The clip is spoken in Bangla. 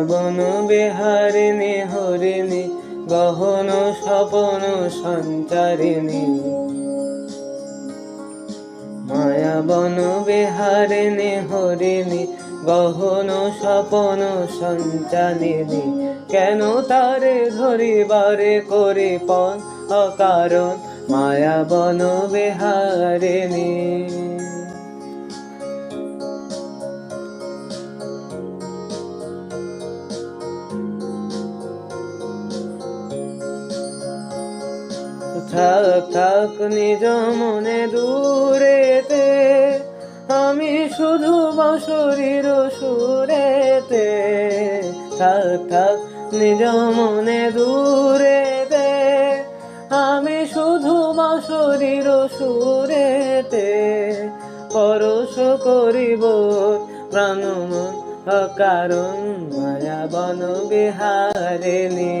বন বিহারিণী হরিণী গহন স্বপন সঞ্চারিণী। মায়া বন বিহারিণী হরিণী গহন স্বপন সঞ্চারিণী। কেন তারে ধরিবারে করি পণ অকারণ মায়া বন বিহারিণী। থাক থাক নিজ মনে দূরেতে, আমি শুধু বাঁশরীর সুরেতে। থাক থাক নিজ মনে দূরেতে, আমি শুধু বাঁশরীর সুরেতে। পরশ করিব প্রাণ মন অকারণ মায়া বন বিহারিণী।